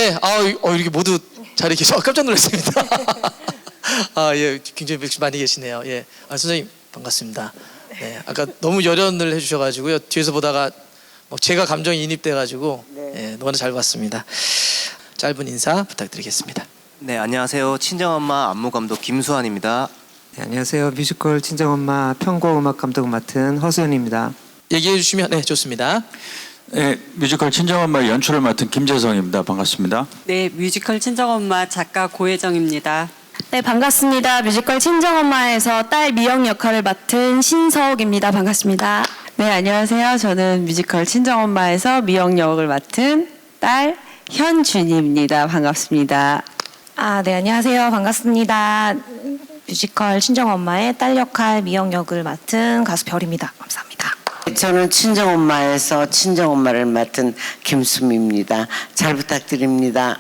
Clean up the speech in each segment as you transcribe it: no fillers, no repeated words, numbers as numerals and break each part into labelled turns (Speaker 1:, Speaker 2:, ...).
Speaker 1: 네, 이렇게 모두 자리에 계셔 깜짝 놀랐습니다. 예, 굉장히 많이 계시네요. 예, 선생님 반갑습니다. 네, 아까 너무 열연을 해주셔가지고요. 뒤에서 보다가 제가 감정이 인입돼가지고 예, 너무나 잘 봤습니다. 짧은 인사 부탁드리겠습니다.
Speaker 2: 네, 안녕하세요. 친정엄마 안무감독 김수환입니다.
Speaker 3: 네, 안녕하세요. 뮤지컬 친정엄마 편곡음악 감독 맡은 허수연입니다.
Speaker 1: 얘기해 주시면 네, 좋습니다.
Speaker 4: 네, 뮤지컬 친정엄마 연출을 맡은 김재성입니다. 반갑습니다.
Speaker 5: 네, 뮤지컬 친정엄마 작가 고혜정입니다.
Speaker 6: 네, 반갑습니다. 뮤지컬 친정엄마에서 딸 미영 역할을 맡은 신서옥입니다. 반갑습니다.
Speaker 7: 네, 안녕하세요. 저는 뮤지컬 친정엄마에서 미영 역을 맡은 딸 현준입니다. 반갑습니다.
Speaker 6: 네, 안녕하세요. 반갑습니다. 뮤지컬 친정엄마의 딸 역할 미영 역을 맡은 가수 별입니다. 감사합니다.
Speaker 8: 저는 친정엄마에서 친정엄마를 맡은 김수미입니다. 잘 부탁드립니다.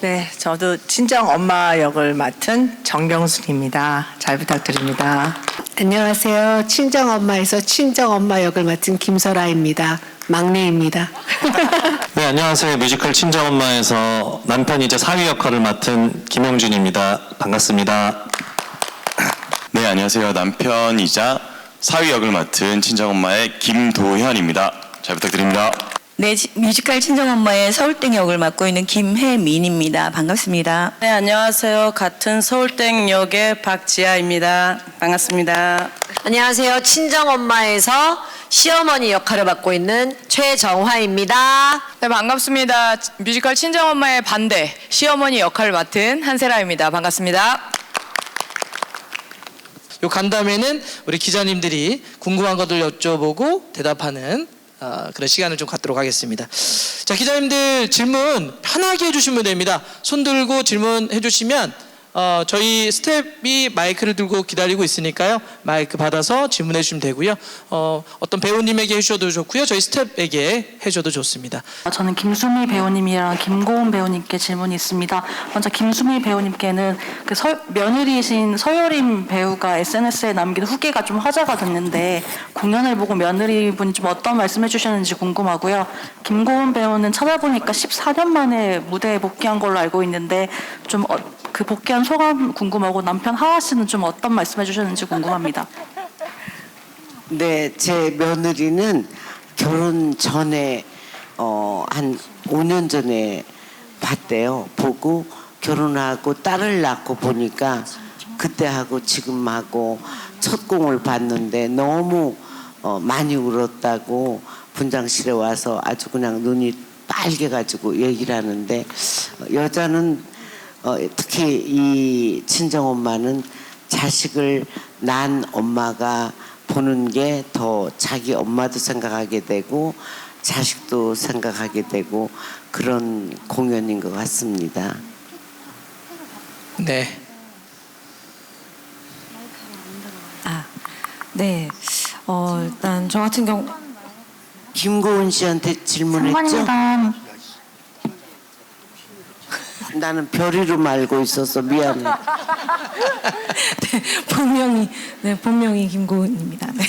Speaker 9: 네, 저도 친정엄마 역을 맡은 정경순입니다. 잘 부탁드립니다.
Speaker 10: 안녕하세요. 친정엄마에서 친정엄마 역을 맡은 김설아입니다. 막내입니다.
Speaker 11: 네, 안녕하세요. 뮤지컬 친정엄마에서 남편이자 사위 역할을 맡은 김용준입니다. 반갑습니다.
Speaker 12: 네, 안녕하세요. 남편이자 사위 역을 맡은 친정엄마의 김도현입니다. 잘 부탁드립니다.
Speaker 7: 네, 뮤지컬 친정엄마의 서울땡 역을 맡고 있는 김혜민입니다. 반갑습니다.
Speaker 5: 네, 안녕하세요. 같은 서울땡 역의 박지아입니다. 반갑습니다.
Speaker 13: 안녕하세요. 친정엄마에서 시어머니 역할을 맡고 있는 최정화입니다.
Speaker 14: 네, 반갑습니다. 뮤지컬 친정엄마의 반대 시어머니 역할을 맡은 한세라입니다. 반갑습니다.
Speaker 1: 요 간담회는 우리 기자님들이 궁금한 것들 여쭤보고 대답하는 그런 시간을 좀 갖도록 하겠습니다. 자, 기자님들 질문 편하게 해주시면 됩니다. 손 들고 질문해 주시면 저희 스텝이 마이크를 들고 기다리고 있으니까요. 마이크 받아서 질문해 주시면 되고요. 어떤 배우님에게 해주셔도 좋고요. 저희 스텝에게 해줘도 좋습니다.
Speaker 15: 저는 김수미 배우님이랑 김고은 배우님께 질문이 있습니다. 먼저 김수미 배우님께는 며느리이신 서효림 배우가 SNS에 남긴 후기가 좀 화제가 됐는데 공연을 보고 며느리분이 좀 어떤 말씀해 주셨는지 궁금하고요. 김고은 배우는 찾아보니까 14년 만에 무대에 복귀한 걸로 알고 있는데 좀 그 복귀한 소감 궁금하고 남편 하하 씨는 좀 어떤 말씀해 주셨는지 궁금합니다.
Speaker 8: 네, 제 며느리는 결혼 전에 한 5년 전에 봤대요. 보고 결혼하고 딸을 낳고 보니까 그때하고 지금하고 첫 공을 봤는데 너무 많이 울었다고 분장실에 와서 아주 그냥 눈이 빨개가지고 얘기를 하는데 여자는 특히 이 친정엄마는 자식을 낳은 엄마가 보는 게 더 자기 엄마도 생각하게 되고 자식도 생각하게 되고 그런 공연인 것 같습니다.
Speaker 1: 네.
Speaker 6: 네. 일단 저 같은 경우
Speaker 8: 김고은 씨한테 질문했죠? 나는 별이로 알고 있어서 미안해.
Speaker 6: 네, 본명이 김고은입니다. 네.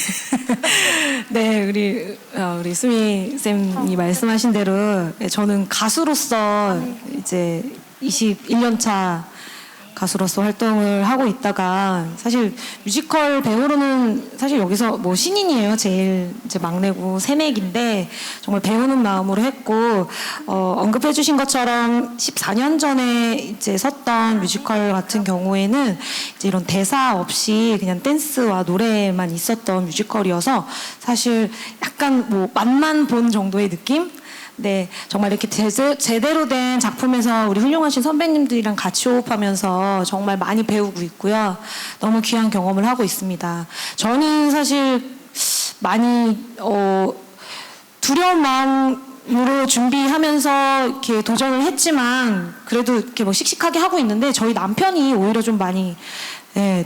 Speaker 6: 네, 우리 수미 쌤이 말씀하신 대로 저는 가수로서 이제 21년 차 가수로서 활동을 하고 있다가 사실 뮤지컬 배우로는 사실 여기서 뭐 신인이에요. 제일 이제 막내고 새내기인데 정말 배우는 마음으로 했고 언급해 주신 것처럼 14년 전에 이제 섰던 뮤지컬 같은 경우에는 이제 이런 대사 없이 그냥 댄스와 노래만 있었던 뮤지컬이어서 사실 약간 뭐 맛만 본 정도의 느낌? 네, 정말 이렇게 제대로 된 작품에서 우리 훌륭하신 선배님들이랑 같이 호흡하면서 정말 많이 배우고 있고요. 너무 귀한 경험을 하고 있습니다. 저는 사실 많이 두려운 마음으로 준비하면서 이렇게 도전을 했지만 그래도 이렇게 뭐 씩씩하게 하고 있는데 저희 남편이 오히려 좀 많이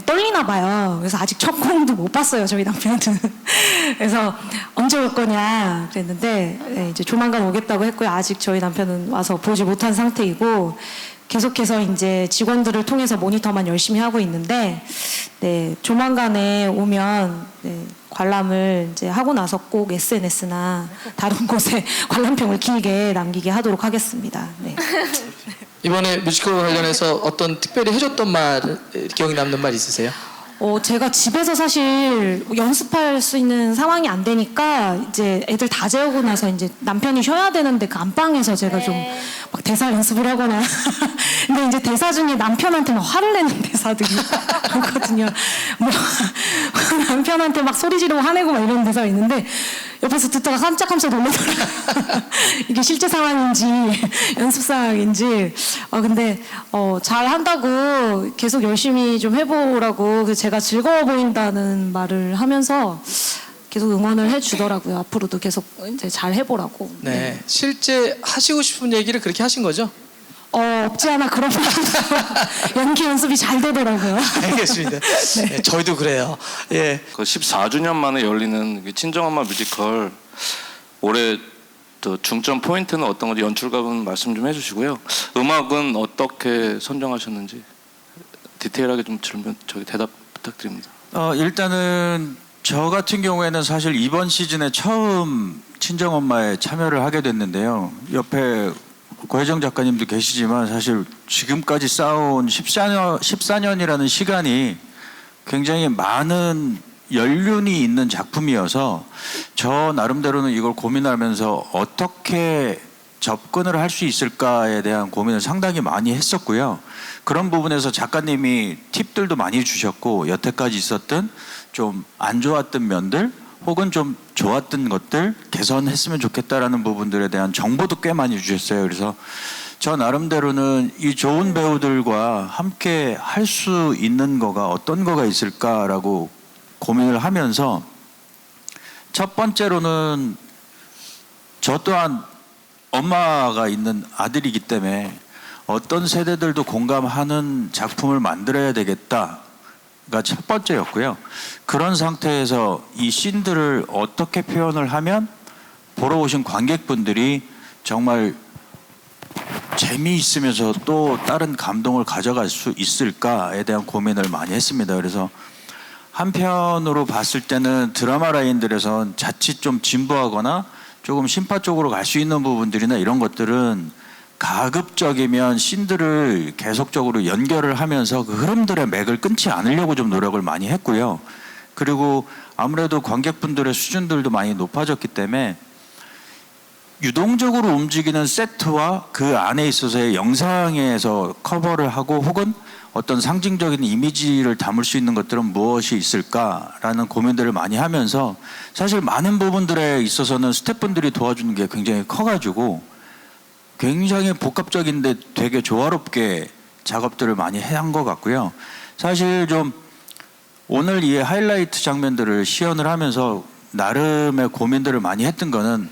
Speaker 6: 떨리나 봐요. 그래서 아직 첫 공도 못 봤어요, 저희 남편은. 그래서 언제 올 거냐 그랬는데 이제 조만간 오겠다고 했고요. 아직 저희 남편은 와서 보지 못한 상태이고 계속해서 이제 직원들을 통해서 모니터만 열심히 하고 있는데 네, 조만간에 오면 관람을 이제 하고 나서 꼭 SNS나 다른 곳에 관람평을 길게 남기게 하도록 하겠습니다. 네.
Speaker 1: 이번에 뮤지컬 관련해서 어떤 특별히 해줬던 말, 기억에 남는 말 있으세요?
Speaker 6: 제가 집에서 사실 연습할 수 있는 상황이 안 되니까 이제 애들 다 재우고 나서 이제 남편이 쉬어야 되는데 그 안방에서 제가 좀 막 대사 연습을 하거나 근데 이제 대사 중에 남편한테 막 화를 내는 대사들이 많거든요. 뭐 남편한테 막 소리 지르고 화내고 막 이런 대사가 있는데 옆에서 듣다가 깜짝깜짝 놀라더라고요. 이게 실제 상황인지 연습 상황인지. 근데 잘 한다고 계속 열심히 좀 해보라고 그래서 제가 즐거워 보인다는 말을 하면서 계속 응원을 해주더라고요. 앞으로도 계속 이제 잘 해보라고.
Speaker 1: 네. 실제 하시고 싶은 얘기를 그렇게 하신 거죠?
Speaker 6: 없지 않아 그런 연기 연습이 잘 되더라고요.
Speaker 1: 알겠습니다. 네, 저희도 그래요. 예.
Speaker 16: 그 14주년 만에 열리는 친정엄마 뮤지컬 올해 또 중점 포인트는 어떤 건지 연출가분 말씀 좀 해주시고요. 음악은 어떻게 선정하셨는지 디테일하게 좀 대답 부탁드립니다.
Speaker 4: 일단은 저 같은 경우에는 사실 이번 시즌에 처음 친정엄마에 참여를 하게 됐는데요. 옆에 고혜정 작가님도 계시지만 사실 지금까지 쌓아온 14년이라는 시간이 굉장히 많은 연륜이 있는 작품이어서 저 나름대로는 이걸 고민하면서 어떻게 접근을 할 수 있을까에 대한 고민을 상당히 많이 했었고요. 그런 부분에서 작가님이 팁들도 많이 주셨고 여태까지 있었던 좀 안 좋았던 면들 혹은 좀 좋았던 것들 개선했으면 좋겠다라는 부분들에 대한 정보도 꽤 많이 주셨어요. 그래서 저 나름대로는 이 좋은 배우들과 함께 할 수 있는 거가 어떤 거가 있을까라고 고민을 하면서 첫 번째로는 저 또한 엄마가 있는 아들이기 때문에 어떤 세대들도 공감하는 작품을 만들어야 되겠다가 첫 번째였고요. 그런 상태에서 이 씬들을 어떻게 표현을 하면 보러 오신 관객분들이 정말 재미있으면서 또 다른 감동을 가져갈 수 있을까에 대한 고민을 많이 했습니다. 그래서 한편으로 봤을 때는 드라마 라인들에선 자칫 좀 진부하거나 조금 심파 쪽으로 갈 수 있는 부분들이나 이런 것들은 가급적이면 씬들을 계속적으로 연결을 하면서 그 흐름들의 맥을 끊지 않으려고 좀 노력을 많이 했고요. 그리고 아무래도 관객분들의 수준들도 많이 높아졌기 때문에 유동적으로 움직이는 세트와 그 안에 있어서의 영상에서 커버를 하고 혹은 어떤 상징적인 이미지를 담을 수 있는 것들은 무엇이 있을까라는 고민들을 많이 하면서 사실 많은 부분들에 있어서는 스태프분들이 도와주는 게 굉장히 커가지고 굉장히 복합적인데 되게 조화롭게 작업들을 많이 한 것 같고요. 사실 좀 오늘 이 하이라이트 장면들을 시연을 하면서 나름의 고민들을 많이 했던 거는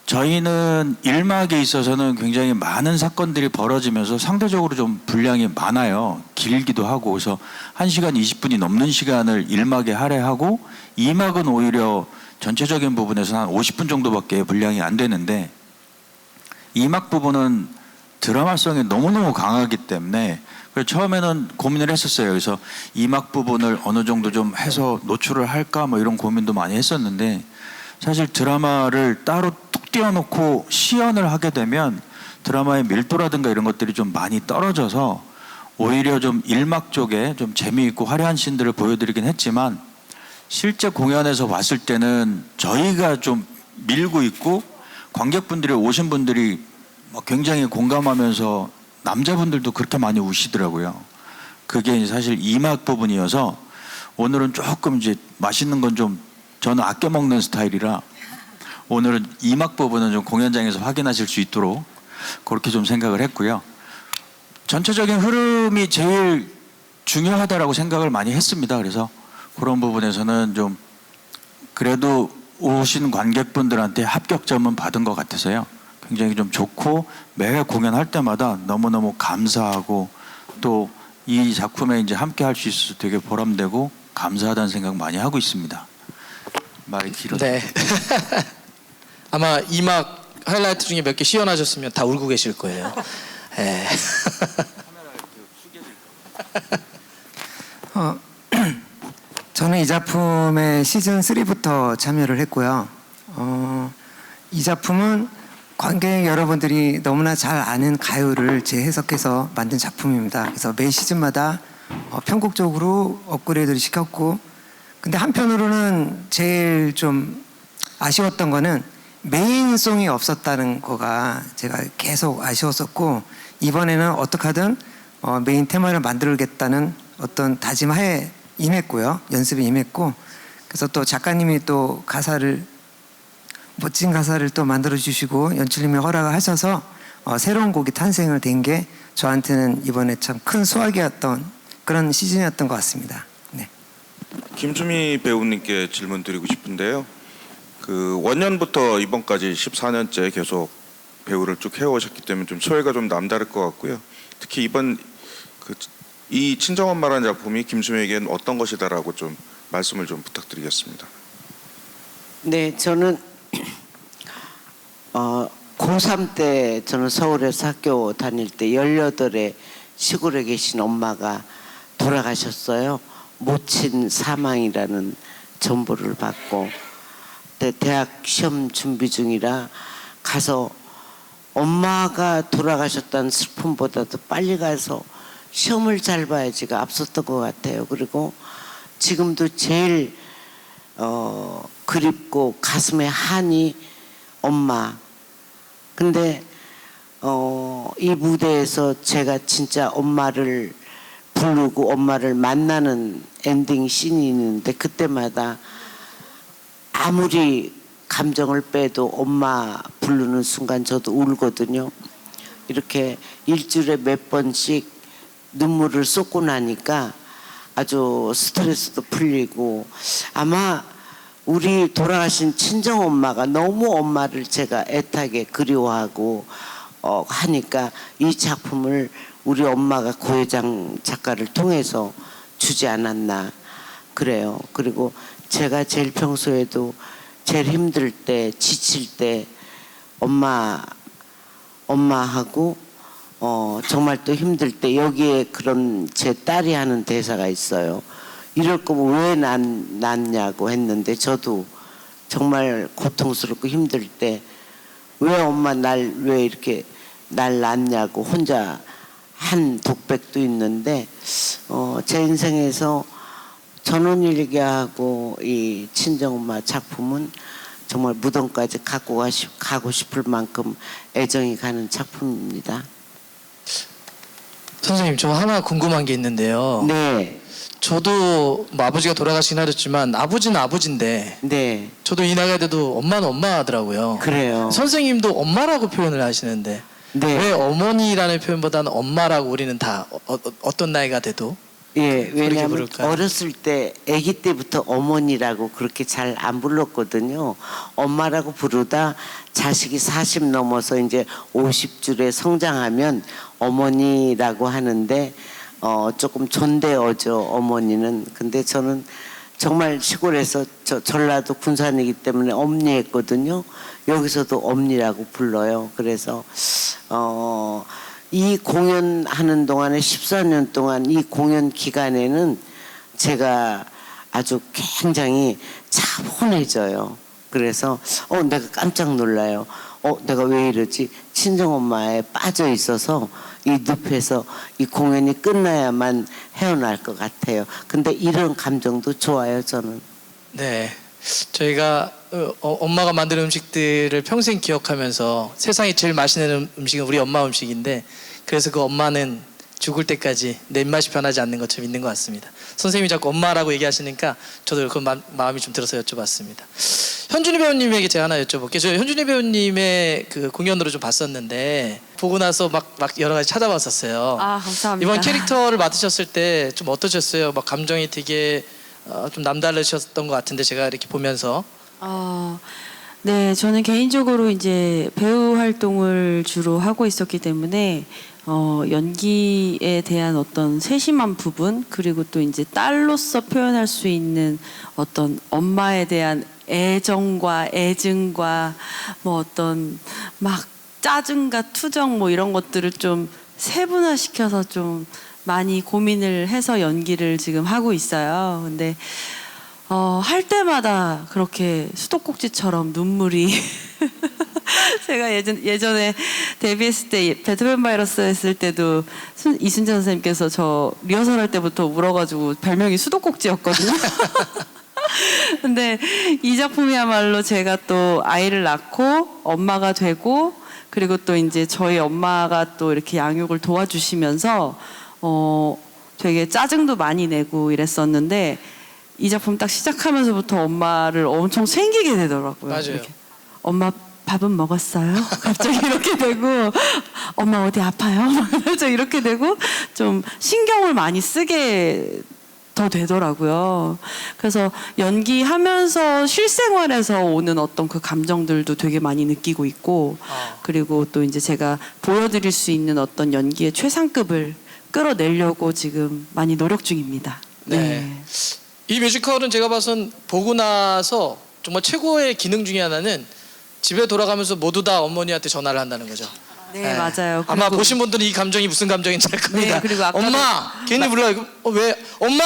Speaker 4: 저희는 1막에 있어서는 굉장히 많은 사건들이 벌어지면서 상대적으로 좀 분량이 많아요. 길기도 하고 그래서 1시간 20분이 넘는 시간을 1막에 할애하고 2막은 오히려 전체적인 부분에서 한 50분 정도밖에 분량이 안 되는데 2막 부분은 드라마성이 너무너무 강하기 때문에 그래서 처음에는 고민을 했었어요. 그래서 2막 부분을 어느 정도 좀 해서 노출을 할까 뭐 이런 고민도 많이 했었는데 사실 드라마를 따로 뚝 띄워놓고 시연을 하게 되면 드라마의 밀도라든가 이런 것들이 좀 많이 떨어져서 오히려 좀 1막 쪽에 좀 재미있고 화려한 씬들을 보여드리긴 했지만 실제 공연에서 봤을 때는 저희가 좀 밀고 있고 관객분들이 오신 분들이 굉장히 공감하면서 남자분들도 그렇게 많이 우시더라고요. 그게 사실 2막 부분이어서 오늘은 조금 이제 맛있는 건 좀 저는 아껴 먹는 스타일이라 오늘은 2막 부분은 좀 공연장에서 확인하실 수 있도록 그렇게 좀 생각을 했고요. 전체적인 흐름이 제일 중요하다라고 생각을 많이 했습니다. 그래서 그런 부분에서는 좀 그래도 오신 관객분들한테 합격점은 받은 것 같아서요. 굉장히 좀 좋고 매 공연할 때마다 너무너무 감사하고 또 이 작품에 이제 함께 할 수 있어서 되게 보람되고 감사하다는 생각 많이 하고 있습니다. 말이 길어서.
Speaker 1: 네. 아마 2막 하이라이트 중에 몇 개 시연하셨으면 다 울고 계실 거예요. 네.
Speaker 3: 저는 이 작품에 시즌 3부터 참여를 했고요. 이 작품은 관객 여러분들이 너무나 잘 아는 가요를 재해석해서 만든 작품입니다. 그래서 매 시즌마다 편곡적으로 업그레이드를 시켰고, 근데 한편으로는 제일 좀 아쉬웠던 거는 메인송이 없었다는 거가 제가 계속 아쉬웠었고, 이번에는 어떻게 하든 메인 테마를 만들겠다는 어떤 다짐하에 임했고요. 연습에 임했고, 그래서 또 작가님이 또 가사를 멋진 가사를 또 만들어 주시고 연출님이 허락을 하셔서 새로운 곡이 탄생을 된 게 저한테는 이번에 참 큰 수확이었던 그런 시즌이었던 것 같습니다. 네.
Speaker 17: 김수미 배우님께 질문 드리고 싶은데요. 그 원년부터 이번까지 14년째 계속 배우를 쭉 해오셨기 때문에 좀 소회가 좀 남다를 것 같고요. 특히 이번 이 친정엄마라는 작품이 김수미에게는 어떤 것이다라고 좀 말씀을 좀 부탁드리겠습니다.
Speaker 8: 네, 저는 고3 때 저는 서울에서 학교 다닐 때 18에 시골에 계신 엄마가 돌아가셨어요. 모친 사망이라는 전보를 받고, 그때 대학 시험 준비 중이라 가서 엄마가 돌아가셨다는 슬픔보다도 빨리 가서 시험을 잘 봐야지가 앞섰던 것 같아요. 그리고 지금도 제일 그립고 가슴에 한이 엄마. 근데 이 무대에서 제가 진짜 엄마를 부르고 엄마를 만나는 엔딩 씬이 있는데, 그때마다 아무리 감정을 빼도 엄마 부르는 순간 저도 울거든요. 이렇게 일주일에 몇 번씩 눈물을 쏟고 나니까 아주 스트레스도 풀리고, 아마 우리 돌아가신 친정엄마가 너무 엄마를 제가 애타게 그리워하고 하니까 이 작품을 우리 엄마가 고혜장 작가를 통해서 주지 않았나 그래요. 그리고 제가 제일 평소에도 제일 힘들 때, 지칠 때 엄마하고 정말 또 힘들 때 여기에 그런 제 딸이 하는 대사가 있어요. 이럴 거면 왜 낳냐고 했는데, 저도 정말 고통스럽고 힘들 때 왜 엄마 왜 이렇게 날 낳냐고 혼자 한 독백도 있는데, 제 인생에서 전원일기하고 이 친정엄마 작품은 정말 무덤까지 가고 싶을 만큼 애정이 가는 작품입니다.
Speaker 1: 선생님, 저 하나 궁금한 게 있는데요.
Speaker 8: 네.
Speaker 1: 저도 뭐 아버지가 돌아가시긴 하셨지만 아버지는 아버지인데,
Speaker 8: 네.
Speaker 1: 저도 이 나이가 돼도 엄마는 엄마 하더라고요.
Speaker 8: 그래요.
Speaker 1: 선생님도 엄마라고 표현을 하시는데,
Speaker 8: 네.
Speaker 1: 왜 어머니라는 표현보다는 엄마라고 우리는 다 어떤 나이가 돼도
Speaker 8: 예, 왜냐하면
Speaker 1: 부를까요?
Speaker 8: 어렸을 때 아기 때부터 어머니라고 그렇게 잘 안 불렀거든요. 엄마라고 부르다 자식이 40 넘어서 이제 50줄에 성장하면 어머니라고 하는데 조금 존대어죠, 어머니는. 근데 저는 정말 시골에서 전라도 군산이기 때문에 엄니했거든요. 여기서도 엄니라고 불러요. 그래서 이 공연하는 동안에 14년 동안 이 공연 기간에는 제가 아주 굉장히 차분해져요. 그래서 내가 깜짝 놀라요. 내가 왜 이러지? 친정엄마에 빠져 있어서 이 늪에서 이 공연이 끝나야만 헤어날 것 같아요. 근데 이런 감정도 좋아요, 저는.
Speaker 1: 네, 저희가 엄마가 만드는 음식들을 평생 기억하면서 세상에 제일 맛있는 음식은 우리 엄마 음식인데, 그래서 그 엄마는 죽을 때까지 내 입맛이 변하지 않는 것처럼 있는 것 같습니다. 선생님이 자꾸 엄마라고 얘기하시니까 저도 그 마음이 좀 들어서 여쭤봤습니다. 현준이 배우님에게 제가 하나 여쭤볼게요. 저 현준이 배우님의 그 공연으로 좀 봤었는데, 보고 나서 막 여러 가지 찾아봤었어요.
Speaker 5: 아, 감사합니다.
Speaker 1: 이번 캐릭터를 맡으셨을 때 좀 어떠셨어요? 막 감정이 되게 좀 남다르셨던 것 같은데, 제가 이렇게 보면서.
Speaker 5: 네, 저는 개인적으로 이제 배우 활동을 주로 하고 있었기 때문에 연기에 대한 어떤 세심한 부분, 그리고 또 이제 딸로서 표현할 수 있는 어떤 엄마에 대한 애정과 애증과 뭐 어떤 막 짜증과 투정 뭐 이런 것들을 좀 세분화시켜서 좀 많이 고민을 해서 연기를 지금 하고 있어요. 근데 할 때마다 그렇게 수도꼭지처럼 눈물이 제가 예전에 데뷔했을 때 배트맨 바이러스 했을 때도 이순재 선생님께서 저 리허설 할 때부터 울어가지고 별명이 수도꼭지였거든요. 근데 이 작품이야말로 제가 또 아이를 낳고 엄마가 되고 그리고 또 이제 저희 엄마가 또 이렇게 양육을 도와주시면서 되게 짜증도 많이 내고 이랬었는데 이 작품 딱 시작하면서부터 엄마를 엄청 챙기게 되더라고요.
Speaker 1: 맞아요.
Speaker 5: 이렇게. 엄마 밥은 먹었어요? 갑자기 이렇게 되고 엄마 어디 아파요? 이렇게 되고 좀 신경을 많이 쓰게 더 되더라고요. 그래서 연기하면서 실생활에서 오는 어떤 그 감정들도 되게 많이 느끼고 있고 그리고 또 이제 제가 보여드릴 수 있는 어떤 연기의 최상급을 끌어내려고 지금 많이 노력 중입니다.
Speaker 1: 네. 이 뮤지컬은 제가 봐선 보고 나서 정말 최고의 기능 중에 하나는 집에 돌아가면서 모두 다 어머니한테 전화를 한다는 거죠.
Speaker 5: 네, 맞아요.
Speaker 1: 아마
Speaker 5: 그리고-
Speaker 1: 보신 분들은 이 감정이 무슨 감정인지 알 겁니다.
Speaker 5: 네, 그리고 아까도-
Speaker 1: 엄마! 괜히 불러요. 이거, 왜? 엄마!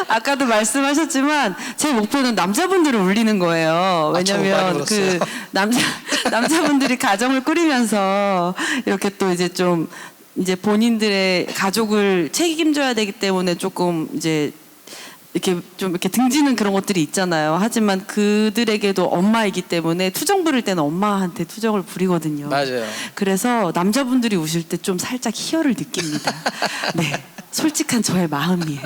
Speaker 5: 아까도 말씀하셨지만 제 목표는 남자분들을 울리는 거예요.
Speaker 1: 아, 저 많이
Speaker 5: 왜냐면
Speaker 1: 울었어요.
Speaker 5: 그 남자분들이 가정을 꾸리면서 이렇게 또 이제 좀 이제 본인들의 가족을 책임져야 되기 때문에 조금 이제 이렇게 좀 이렇게 등지는 그런 것들이 있잖아요. 하지만 그들에게도 엄마이기 때문에 투정 부릴 때는 엄마한테 투정을 부리거든요.
Speaker 1: 맞아요.
Speaker 5: 그래서 남자분들이 우실 때 좀 살짝 희열을 느낍니다. 네, 솔직한 저의 마음이에요.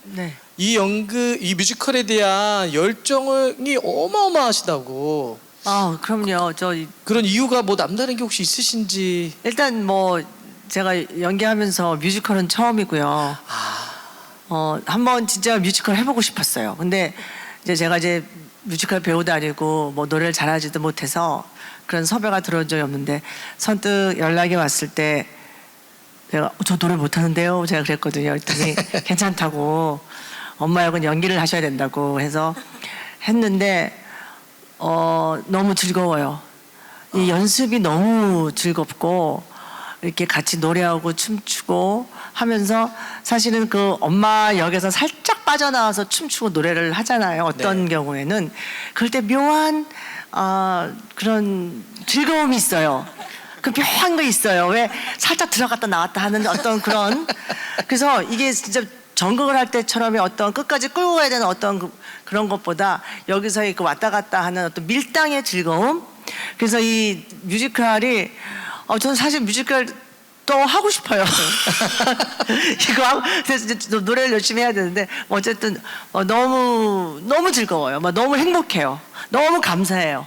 Speaker 9: 네.
Speaker 1: 이 이 뮤지컬에 대한 열정이 어마어마하시다고.
Speaker 9: 아, 그럼요.
Speaker 1: 그런 이유가 뭐 남다른 게 혹시 있으신지.
Speaker 9: 일단 뭐 제가 연기하면서 뮤지컬은 처음이고요. 한번 진짜 뮤지컬 해보고 싶었어요. 근데 이제 제가 이제 뮤지컬 배우도 아니고 뭐 노래를 잘하지도 못해서 그런 섭외가 들어온 적이 없는데 선뜻 연락이 왔을 때 제가 저 노래 못하는데요. 제가 그랬거든요. 그랬더니 괜찮다고 엄마 역은 연기를 하셔야 된다고 해서 했는데 너무 즐거워요. 이 연습이 너무 즐겁고 이렇게 같이 노래하고 춤추고 하면서 사실은 그 엄마 역에서 살짝 빠져나와서 춤추고 노래를 하잖아요. 어떤 경우에는 그럴 때 묘한 그런 즐거움이 있어요. 그 묘한 거 있어요. 왜 살짝 들어갔다 나왔다 하는 어떤 그런 그래서 이게 진짜 전극을 할 때처럼의 어떤 끝까지 끌고 가야 되는 어떤 그런 것보다 여기서의 그 왔다 갔다 하는 어떤 밀당의 즐거움. 그래서 이 뮤지컬이 저는 사실 뮤지컬 또 하고 싶어요. 이거 그래서 이제 노래를 열심히 해야 되는데 어쨌든 너무 즐거워요. 너무 행복해요. 너무 감사해요.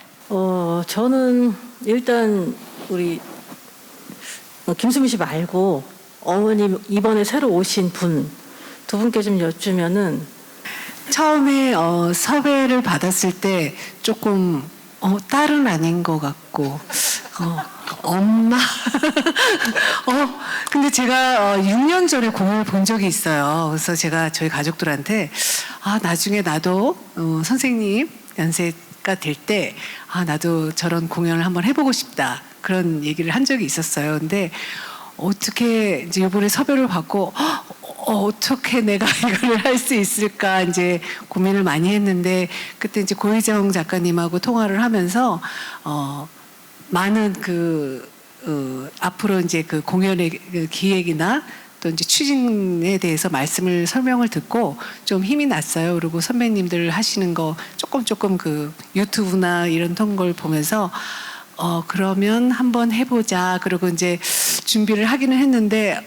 Speaker 18: 저는 일단 우리 김수미 씨 말고 어머님 이번에 새로 오신 두 분께 좀 여쭈면은
Speaker 10: 처음에 섭외를 받았을 때 조금 딸은 아닌 것 같고 엄마 근데 제가 6년 전에 공연을 본 적이 있어요. 그래서 제가 저희 가족들한테 나중에 나도 선생님 연세가 될 때 나도 저런 공연을 한번 해보고 싶다 그런 얘기를 한 적이 있었어요. 근데 어떻게 이제 이번에 섭외를 받고 어떻게 내가 이거를 할 수 있을까 이제 고민을 많이 했는데 그때 이제 고희정 작가님하고 통화를 하면서 많은 앞으로 이제 그 공연의 그 기획이나 또 이제 추진에 대해서 설명을 듣고 좀 힘이 났어요. 그리고 선배님들 하시는 거 조금 그 유튜브나 이런 걸 보면서 그러면 한번 해보자. 그리고 이제 준비를 하기는 했는데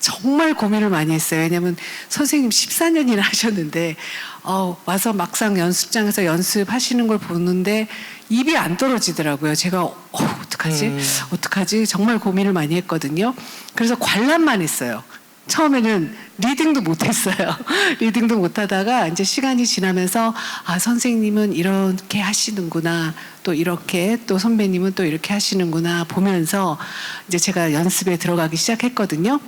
Speaker 10: 정말 고민을 많이 했어요. 왜냐하면 선생님 14년이나 하셨는데 와서 막상 연습장에서 연습하시는 걸 보는데 입이 안 떨어지더라고요. 제가 어떡하지? 정말 고민을 많이 했거든요. 그래서 관람만 했어요. 처음에는 리딩도 못했어요. 리딩도 못하다가 이제 시간이 지나면서 선생님은 이렇게 하시는구나. 또 이렇게 또 선배님은 또 이렇게 하시는구나 보면서 이제 제가 연습에 들어가기 시작했거든요.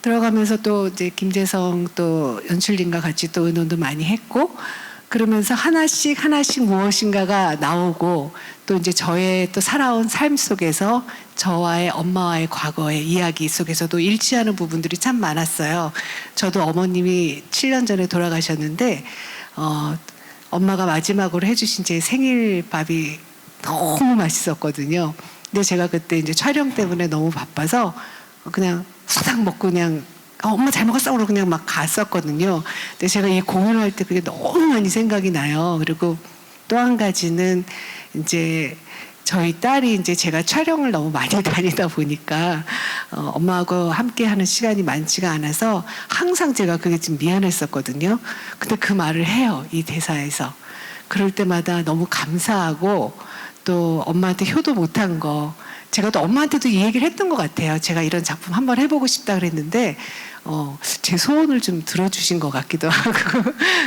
Speaker 10: 들어가면서 또 이제 김재성 또 연출님과 같이 또 의논도 많이 했고 그러면서 하나씩 무엇인가가 나오고 또 이제 저의 또 살아온 삶 속에서 저와의 엄마와의 과거의 이야기 속에서도 일치하는 부분들이 참 많았어요. 저도 어머님이 7년 전에 돌아가셨는데 엄마가 마지막으로 해주신 제 생일밥이 너무 맛있었거든요. 근데 제가 그때 이제 촬영 때문에 너무 바빠서 그냥 후다닥 먹고 그냥 엄마 잘 먹었어 그러고 그냥 막 갔었거든요. 근데 제가 이 공연을 할 때 그게 너무 많이 생각이 나요. 그리고 또 한 가지는 이제 저희 딸이 이제 제가 촬영을 너무 많이 다니다 보니까 엄마하고 함께 하는 시간이 많지가 않아서 항상 제가 그게 좀 미안했었거든요. 근데 그 말을 해요. 이 대사에서. 그럴 때마다 너무 감사하고 또 엄마한테 효도 못한 거 제가 또 엄마한테도 이 얘기를 했던 것 같아요. 제가 이런 작품 한번 해보고 싶다 그랬는데 제 소원을 좀 들어주신 것 같기도 하고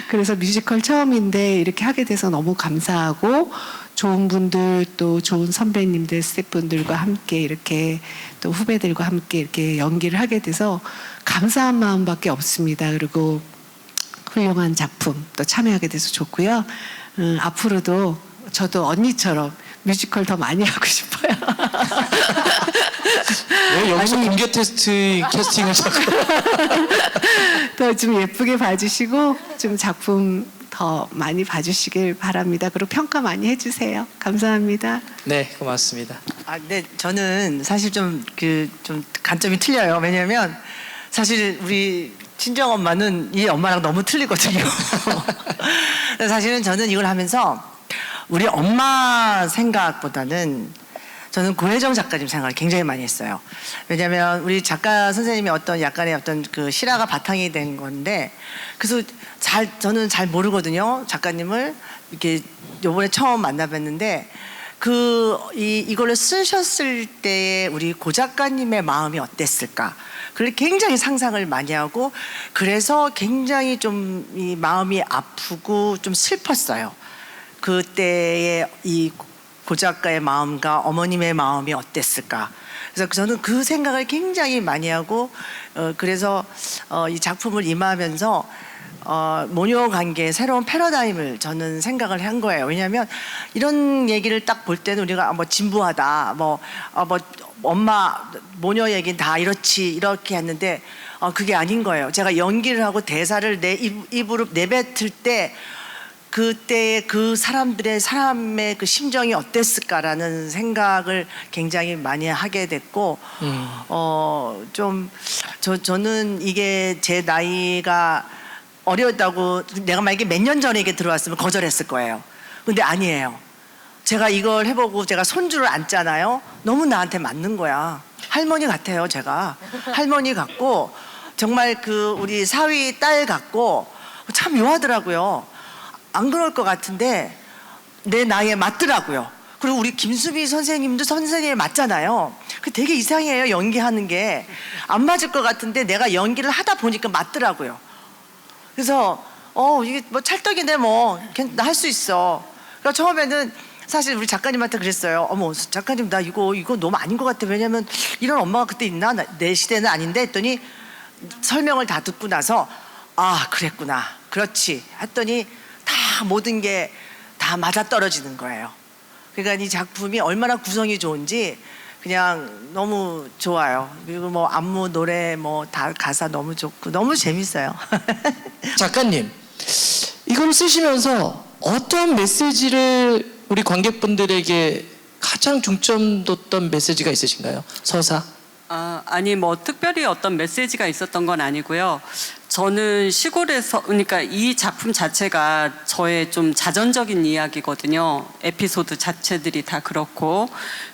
Speaker 10: 그래서 뮤지컬 처음인데 이렇게 하게 돼서 너무 감사하고 좋은 분들 또 좋은 선배님들 스태프분들과 함께 이렇게 또 후배들과 함께 이렇게 연기를 하게 돼서 감사한 마음밖에 없습니다. 그리고 훌륭한 작품 또 참여하게 돼서 좋고요. 앞으로도 저도 언니처럼 뮤지컬 더 많이 하고 싶어요.
Speaker 1: 왜 여기서 공개 테스트 캐스팅을 자꾸
Speaker 10: 더 좀 예쁘게 봐주시고 좀 작품 더 많이 봐주시길 바랍니다. 그리고 평가 많이 해주세요. 감사합니다.
Speaker 1: 네, 고맙습니다.
Speaker 9: 네, 저는 사실 좀 관점이 틀려요. 왜냐하면 사실 우리 친정 엄마는 이 엄마랑 너무 틀리거든요. 사실은 저는 이걸 하면서 우리 엄마 생각보다는 저는 고혜정 작가님 생각을 굉장히 많이 했어요. 왜냐하면 우리 작가 선생님이 어떤 약간의 어떤 그 실화가 바탕이 된 건데, 그래서 저는 잘 모르거든요. 작가님을 이렇게 요번에 처음 만나뵀는데 이걸로 쓰셨을 때 우리 고 작가님의 마음이 어땠을까? 그걸 굉장히 상상을 많이 하고 그래서 굉장히 좀 이 마음이 아프고 좀 슬펐어요. 그때의 이 고 작가의 마음과 어머님의 마음이 어땠을까? 그래서 저는 그 생각을 굉장히 많이 하고 그래서 이 작품을 임하면서 모녀 관계의 새로운 패러다임을 저는 생각을 한 거예요. 왜냐하면 이런 얘기를 딱 볼 때는 우리가 뭐 진부하다, 뭐 엄마 모녀 얘기는 다 이렇지 이렇게 했는데 그게 아닌 거예요. 제가 연기를 하고 대사를 내 입으로 내뱉을 때 그때의 그 사람의 그 심정이 어땠을까라는 생각을 굉장히 많이 하게 됐고 저는 이게 제 나이가 어렸다고 내가 만약에 몇 년 전에 이게 들어왔으면 거절했을 거예요. 근데 아니에요. 제가 이걸 해보고 제가 손주를 안잖아요. 너무 나한테 맞는 거야. 할머니 같아요. 제가 할머니 같고 정말 그 우리 사위 딸 같고 참 묘하더라고요. 안 그럴 것 같은데 내 나이에 맞더라고요. 그리고 우리 김수미 선생님도 선생님이 맞잖아요. 그 되게 이상해요. 연기하는 게 안 맞을 것 같은데 내가 연기를 하다 보니까 맞더라고요. 그래서 이게 뭐 찰떡이네 뭐 할 수 있어. 그러니까 처음에는 사실 우리 작가님한테 그랬어요. 어머 작가님 나 이거 너무 아닌 것 같아. 왜냐면 이런 엄마가 그때 있나? 내 시대는 아닌데 했더니 설명을 다 듣고 나서 그랬구나. 그렇지 했더니 다 모든 게 다 맞아떨어지는 거예요. 그러니까 이 작품이 얼마나 구성이 좋은지 그냥 너무 좋아요. 그리고 뭐 안무 노래 뭐 다 가사 너무 좋고 너무 재밌어요.
Speaker 1: 작가님, 이걸 쓰시면서 어떤 메시지를 우리 관객분들에게 가장 중점 뒀던 메시지가 있으신가요? 서사?
Speaker 19: 아니 뭐 특별히 어떤 메시지가 있었던 건 아니고요. 저는 시골에서, 그러니까 이 작품 자체가 저의 좀 자전적인 이야기거든요. 에피소드 자체들이 다 그렇고.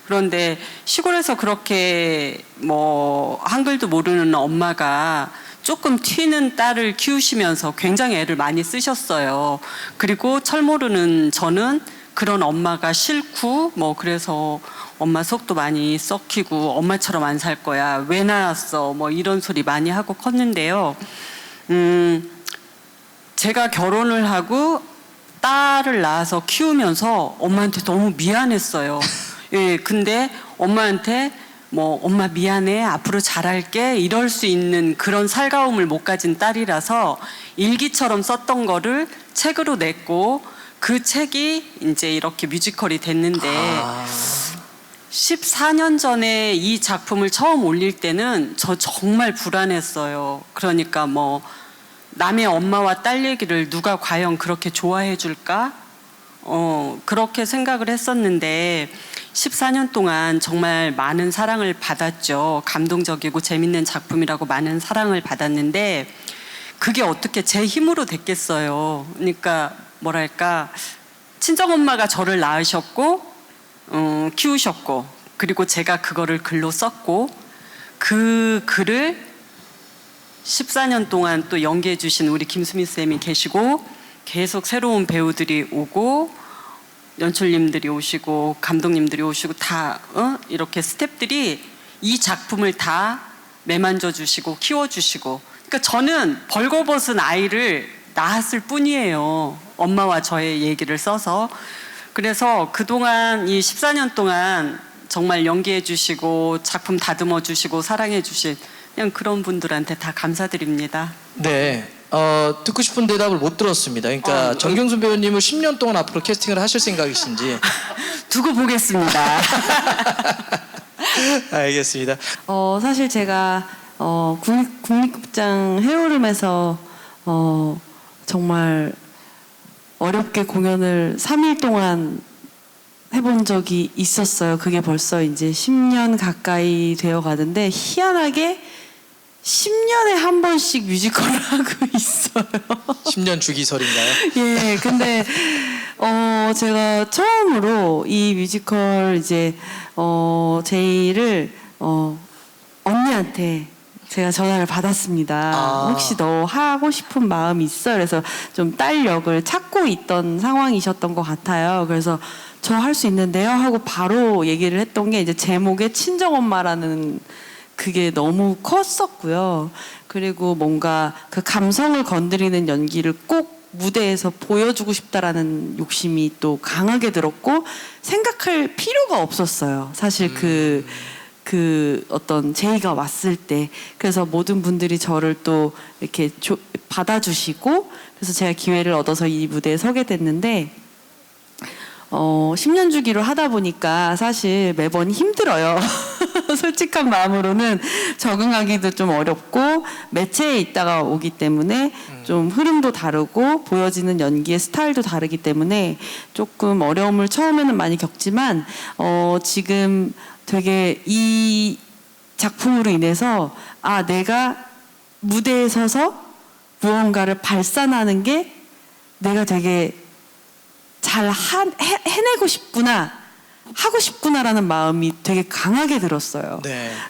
Speaker 19: 그런데 시골에서 그렇게 뭐 한글도 모르는 엄마가 조금 튀는 딸을 키우시면서 굉장히 애를 많이 쓰셨어요. 그리고 철 모르는 저는 그런 엄마가 싫고 뭐 그래서 엄마 속도 많이 썩히고 엄마처럼 안 살 거야. 왜 낳았어? 뭐 이런 소리 많이 하고 컸는데요. 제가 결혼을 하고 딸을 낳아서 키우면서 엄마한테 너무 미안했어요. 예, 근데 엄마한테 뭐 엄마 미안해 앞으로 잘할게 이럴 수 있는 그런 살가움을 못 가진 딸이라서 일기처럼 썼던 거를 책으로 냈고 그 책이 이제 이렇게 뮤지컬이 됐는데 14년 전에 이 작품을 처음 올릴 때는 저 정말 불안했어요. 그러니까 뭐 남의 엄마와 딸 얘기를 누가 과연 그렇게 좋아해 줄까? 그렇게 생각을 했었는데 14년 동안 정말 많은 사랑을 받았죠. 감동적이고 재밌는 작품이라고 많은 사랑을 받았는데 그게 어떻게 제 힘으로 됐겠어요. 그러니까 뭐랄까 친정엄마가 저를 낳으셨고 키우셨고 그리고 제가 그거를 글로 썼고 그 글을 14년 동안 또 연기해 주신 우리 김수미 쌤이 계시고 계속 새로운 배우들이 오고 연출님들이 오시고 감독님들이 오시고 다 이렇게 스태프들이 이 작품을 다 매만져 주시고 키워 주시고 그러니까 저는 벌거벗은 아이를 낳았을 뿐이에요. 엄마와 저의 얘기를 써서. 그래서 그동안 이 14년 동안 정말 연기해 주시고 작품 다듬어 주시고 사랑해 주신 그냥 그런 분들한테 다 감사드립니다.
Speaker 1: 네. 듣고 싶은 대답을 못 들었습니다. 그러니까 정경순 배우님을 10년 동안 앞으로 캐스팅을 하실 생각이신지
Speaker 19: 두고 보겠습니다.
Speaker 1: 알겠습니다.
Speaker 5: 사실 제가 국립극장 해오름에서 정말 어렵게 공연을 3일 동안 해본 적이 있었어요. 그게 벌써 이제 10년 가까이 되어 가는데 희한하게 10년에 한 번씩 뮤지컬을 하고 있어요.
Speaker 1: 10년 주기설인가요?
Speaker 5: 예, 근데 제가 처음으로 이 뮤지컬 이제 제의를 언니한테 제가 전화를 받았습니다. 혹시 너 하고 싶은 마음이 있어? 그래서 좀 딸 역을 찾고 있던 상황이셨던 것 같아요. 그래서 저 할 수 있는데요 하고 바로 얘기를 했던 게 이제 제목에 친정엄마라는 그게 너무 컸었고요. 그리고 뭔가 그 감성을 건드리는 연기를 꼭 무대에서 보여주고 싶다라는 욕심이 또 강하게 들었고 생각할 필요가 없었어요. 사실 그 어떤 제의가 왔을 때. 그래서 모든 분들이 저를 또 이렇게 받아주시고 그래서 제가 기회를 얻어서 이 무대에 서게 됐는데 10년 주기로 하다 보니까 사실 매번 힘들어요. 솔직한 마음으로는 적응하기도 좀 어렵고 매체에 있다가 오기 때문에 좀 흐름도 다르고 보여지는 연기의 스타일도 다르기 때문에 조금 어려움을 처음에는 많이 겪지만 지금 되게 이 작품으로 인해서 내가 무대에 서서 무언가를 발산하는 게 내가 되게 잘 해내고 싶구나 하고 싶구나라는 마음이 되게 강하게 들었어요.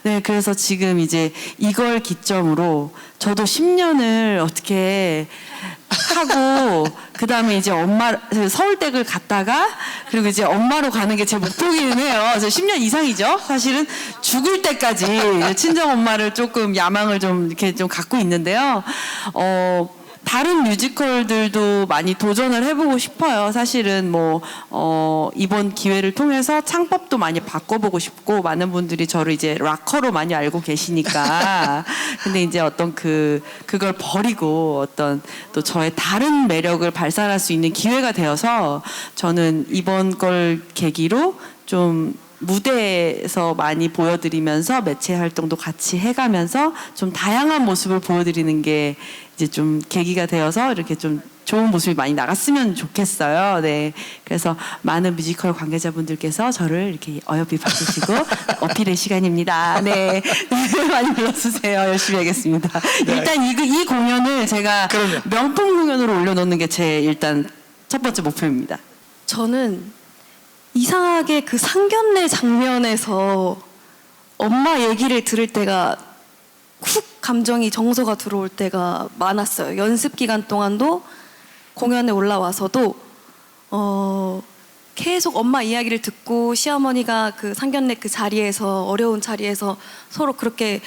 Speaker 5: 네, 그래서 지금 이제 이걸 기점으로 저도 10년을 어떻게 하고 그 다음에 이제 서울댁을 갔다가 그리고 이제 엄마로 가는 게 제 목표기는 해요. 그래서 10년 이상이죠. 사실은 죽을 때까지 친정 엄마를 조금 야망을 좀 이렇게 좀 갖고 있는데요. 다른 뮤지컬들도 많이 도전을 해보고 싶어요. 사실은 이번 기회를 통해서 창법도 많이 바꿔보고 싶고 많은 분들이 저를 이제 락커로 많이 알고 계시니까 근데 이제 어떤 그걸 버리고 어떤 또 저의 다른 매력을 발산할 수 있는 기회가 되어서 저는 이번 걸 계기로 좀 무대에서 많이 보여드리면서 매체 활동도 같이 해가면서 좀 다양한 모습을 보여드리는 게 이제 좀 계기가 되어서 이렇게 좀 좋은 모습이 많이 나갔으면 좋겠어요. 네, 그래서 많은 뮤지컬 관계자분들께서 저를 이렇게 어여삐 봐주시고 어필의 시간입니다. 네, 많이 불러주세요. 열심히 하겠습니다. 일단 이 공연을 제가 명품 공연으로 올려놓는 게 제 일단 첫 번째 목표입니다.
Speaker 6: 저는 이상하게 그 상견례 장면에서 엄마 얘기를 들을 때가 훅 감정이 정서가 들어올 때가 많았어요. 연습 기간 동안도 공연에 올라와서도 계속 엄마 이야기를 듣고 시어머니가 그 상견례 그 자리에서 어려운 자리에서 서로 그렇게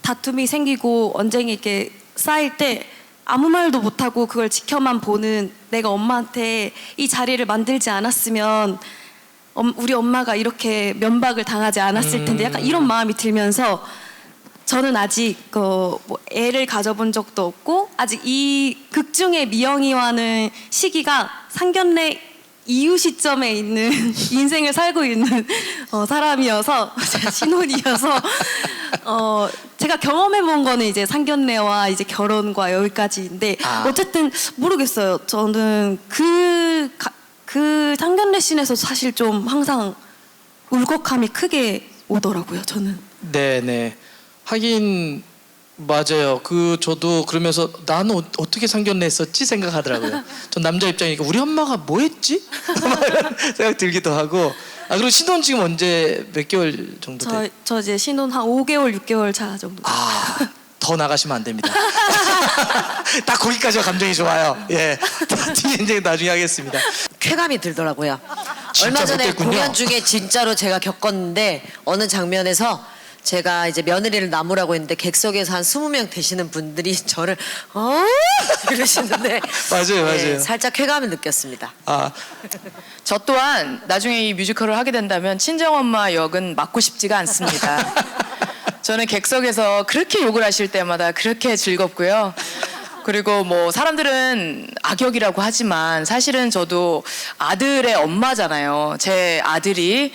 Speaker 6: 다툼이 생기고 언쟁이 이렇게 쌓일 때 아무 말도 못하고 그걸 지켜만 보는 내가 엄마한테 이 자리를 만들지 않았으면 우리 엄마가 이렇게 면박을 당하지 않았을 텐데 약간 이런 마음이 들면서 저는 아직 애를 가져본 적도 없고 아직 이 극중의 미영이와는 시기가 상견례 이후 시점에 있는 인생을 살고 있는 사람이어서 신혼이어서 제가 경험해본 거는 이제 상견례와 이제 결혼과 여기까지인데 어쨌든 모르겠어요. 저는 그
Speaker 20: 그 상견례 씬에서 사실 좀 항상 울컥함이 크게 오더라고요. 저는.
Speaker 1: 네네. 하긴 맞아요. 저도 그러면서 나는 어떻게 상견례 했었지 생각하더라고요. 전 남자 입장이니까 우리 엄마가 뭐 했지? 생각 들기도 하고. 그리고 신혼 지금 언제 몇 개월 정도 돼?
Speaker 20: 저 이제 신혼 한 5개월, 6개월 차 정도.
Speaker 1: 더 나가시면 안 됩니다. 딱 거기까지가 감정이 좋아요. 예. 뒤에 이제 나중에 하겠습니다.
Speaker 13: 쾌감이 들더라고요.
Speaker 1: 진짜
Speaker 13: 얼마 전에
Speaker 1: 못됐군요.
Speaker 13: 공연 중에 진짜로 제가 겪었는데 어느 장면에서 제가 이제 며느리를 나무라고 했는데 객석에서 한 20명 되시는 분들이 저를 이러시는데
Speaker 1: 맞아요.
Speaker 13: 살짝 쾌감을 느꼈습니다.
Speaker 14: 저 또한 나중에 이 뮤지컬을 하게 된다면 친정엄마 역은 맡고 싶지가 않습니다. 저는 객석에서 그렇게 욕을 하실 때마다 그렇게 즐겁고요. 그리고 뭐 사람들은 악역이라고 하지만 사실은 저도 아들의 엄마잖아요. 제 아들이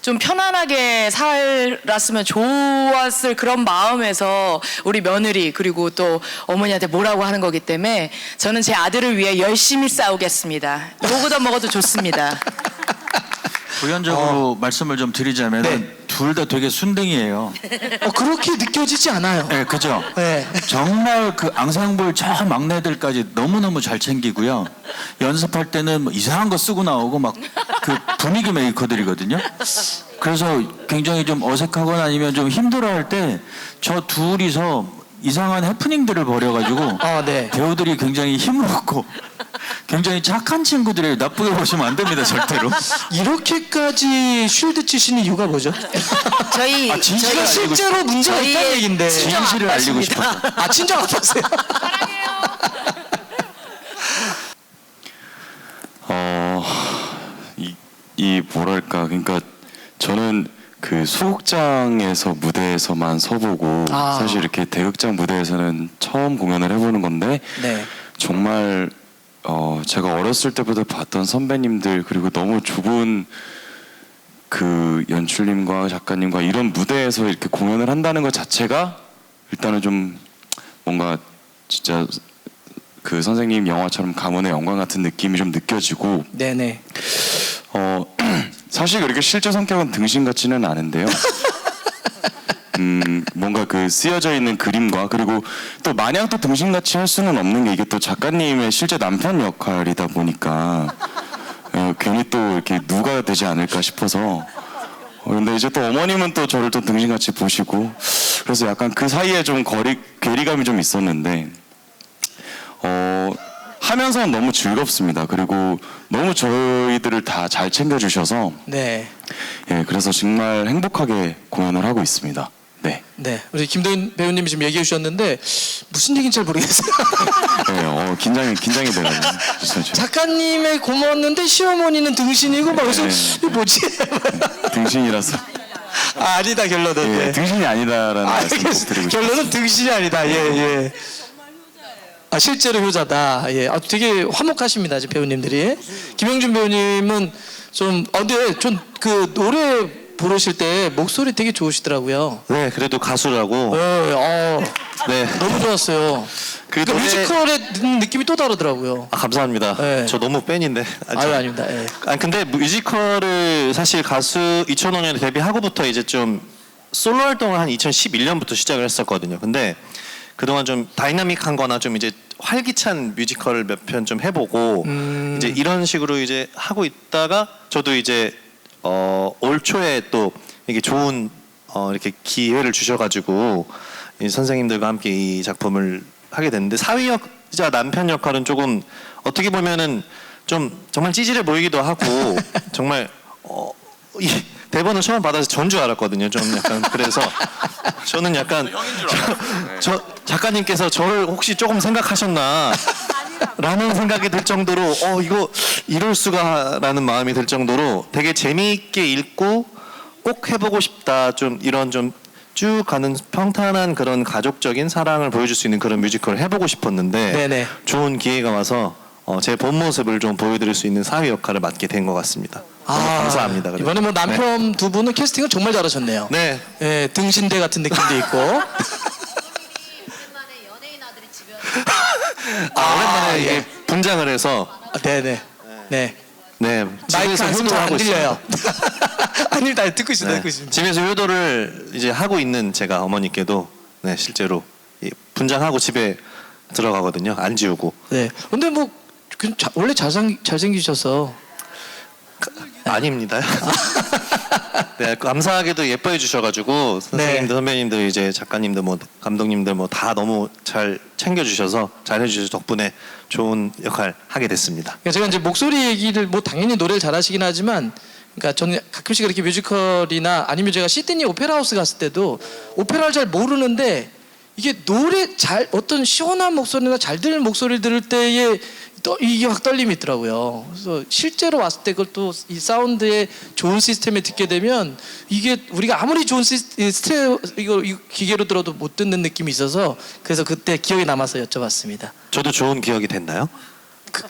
Speaker 14: 좀 편안하게 살았으면 좋았을 그런 마음에서 우리 며느리 그리고 또 어머니한테 뭐라고 하는 거기 때문에 저는 제 아들을 위해 열심히 싸우겠습니다. 욕을 먹어도 좋습니다.
Speaker 4: 부연적으로 말씀을 좀 드리자면 둘 다 되게 순둥이에요.
Speaker 1: 그렇게 느껴지지 않아요.
Speaker 4: 네, 그죠?
Speaker 1: 네.
Speaker 4: 정말 그 앙상블 저 막내들까지 너무너무 잘 챙기고요. 연습할 때는 뭐 이상한 거 쓰고 나오고 막 그 분위기 메이커들이거든요. 그래서 굉장히 좀 어색하거나 아니면 좀 힘들어할 때 저 둘이서 이상한 해프닝들을 벌여가지고 배우들이 굉장히 힘을 얻고 굉장히 착한 친구들이에요. 나쁘게 보시면 안 됩니다, 절대로.
Speaker 1: 이렇게까지 쉴드 치시는 이유가 뭐죠?
Speaker 13: 저희
Speaker 1: 진실을 실제로 문제가 있다는 얘긴데
Speaker 4: 진실을 알리고 싶어요.
Speaker 1: 친정 아빠세요?
Speaker 12: 이 뭐랄까, 그러니까 저는 그 소극장에서 무대에서만 서보고 사실 이렇게 대극장 무대에서는 처음 공연을 해보는 건데 정말 제가 어렸을 때부터 봤던 선배님들 그리고 너무 좁은 그 연출님과 작가님과 이런 무대에서 이렇게 공연을 한다는 것 자체가 일단은 좀 뭔가 진짜 그 선생님 영화처럼 가문의 영광 같은 느낌이 좀 느껴지고
Speaker 1: 네네.
Speaker 12: 사실 그렇게 실제 성격은 등신 같지는 않은데요. 뭔가 그 쓰여져 있는 그림과 그리고 또 마냥 또 등신같이 할 수는 없는 게 이게 또 작가님의 실제 남편 역할이다 보니까 괜히 또 이렇게 누가 되지 않을까 싶어서 근데 이제 또 어머님은 또 저를 또 등신같이 보시고 그래서 약간 그 사이에 좀 괴리감이 좀 있었는데 하면서는 너무 즐겁습니다. 그리고 너무 저희들을 다 잘 챙겨주셔서
Speaker 1: 네.
Speaker 12: 예, 그래서 정말 행복하게 공연을 하고 있습니다. 네.
Speaker 1: 네. 우리 김도현 배우님이 지금 얘기해 주셨는데 무슨 얘기인지 잘 모르겠어요.
Speaker 12: 네, 긴장이 돼가지고.
Speaker 1: 작가님의 고모였는데 시어머니는 등신이고 막 그래서 이게 뭐지?
Speaker 12: 등신이라서.
Speaker 1: 아니다 결론은.
Speaker 12: 예, 등신이 아니다라는 말씀 꼭 드리고 싶습니다.
Speaker 1: 결론은 등신이 아니다. 예. 실제로 효자다. 예. 되게 화목하십니다, 지금 배우님들이. 김영준 배우님은 좀, 근데 전 그 노래 부르실 때 목소리 되게 좋으시더라고요.
Speaker 11: 네, 그래도 가수라고.
Speaker 1: 네, 너무 좋았어요.
Speaker 11: 그
Speaker 1: 그러니까 뮤지컬의 느낌이 또 다르더라고요.
Speaker 11: 감사합니다. 저 너무 팬인데.
Speaker 1: 아닙니다. 예.
Speaker 11: 근데 뮤지컬을 사실 가수 2005년에 데뷔하고부터 이제 좀 솔로 활동을 한 2011년부터 시작을 했었거든요. 근데 그동안 좀 다이나믹한 거나 좀 이제 활기찬 뮤지컬을 몇 편 좀 해보고 이제 이런 식으로 이제 하고 있다가 저도 이제 올 초에 또 이게 좋은 이렇게 기회를 주셔가지고 이 선생님들과 함께 이 작품을 하게 됐는데 사위역자 남편 역할은 조금 어떻게 보면은 좀 정말 찌질해 보이기도 하고 정말 이 대본을 처음 받아서 전 줄 알았거든요. 좀 약간 그래서 저는 약간 저 작가님께서 저를 혹시 조금 생각하셨나 라는 생각이 들 정도로 이거 이럴 수가라는 마음이 들 정도로 되게 재미있게 읽고 꼭 해보고 싶다. 좀 이런 좀 쭉 가는 평탄한 그런 가족적인 사랑을 보여줄 수 있는 그런 뮤지컬을 해보고 싶었는데
Speaker 1: 네네.
Speaker 11: 좋은 기회가 와서 제 본 모습을 좀 보여드릴 수 있는 사위 역할을 맡게 된 것 같습니다. 너무 감사합니다. 그래도.
Speaker 1: 이번에 뭐 남편 두 분은 캐스팅을 정말 잘하셨네요.
Speaker 11: 네.
Speaker 1: 예, 등신대 같은 느낌도 있고.
Speaker 11: 오랜만에 이게 분장을 해서
Speaker 1: 네네. 네.
Speaker 11: 네,
Speaker 1: 마이크
Speaker 11: 집에서
Speaker 1: 안 쓰면
Speaker 11: 효도를
Speaker 1: 안
Speaker 11: 하고
Speaker 1: 들려요.
Speaker 11: 있습니다.
Speaker 1: 아닙니다. 듣고 있습니다.
Speaker 11: 네,
Speaker 1: 듣고 있습니다.
Speaker 11: 집에서 효도를 이제 하고 있는 제가 어머니께도 네, 실제로 분장하고 집에 들어가거든요. 안 지우고.
Speaker 1: 네. 근데 뭐 원래 잘생기셔서
Speaker 11: 아닙니다. 네, 감사하게도 예뻐해 주셔가지고 선생님들, 선배님들, 이제 작가님들, 뭐 감독님들 뭐 다 너무 잘 챙겨주셔서 잘해주셔서 덕분에 좋은 역할 하게 됐습니다.
Speaker 1: 그러니까 제가 이제 목소리 얘기를 뭐 당연히 노래를 잘하시긴 하지만, 그러니까 저는 가끔씩 이렇게 뮤지컬이나 아니면 제가 시드니 오페라 하우스 갔을 때도 오페라를 잘 모르는데 이게 노래 잘 어떤 시원한 목소리나 잘 들리는 목소리를 들을 때에 이게 확 떨림이 있더라고요. 그래서 실제로 왔을 때 그걸 또 이 사운드의 좋은 시스템에 듣게 되면 이게 우리가 아무리 좋은 이거 기계로 들어도 못 듣는 느낌이 있어서 그래서 그때 기억에 남아서 여쭤봤습니다.
Speaker 11: 저도 좋은 기억이 됐나요?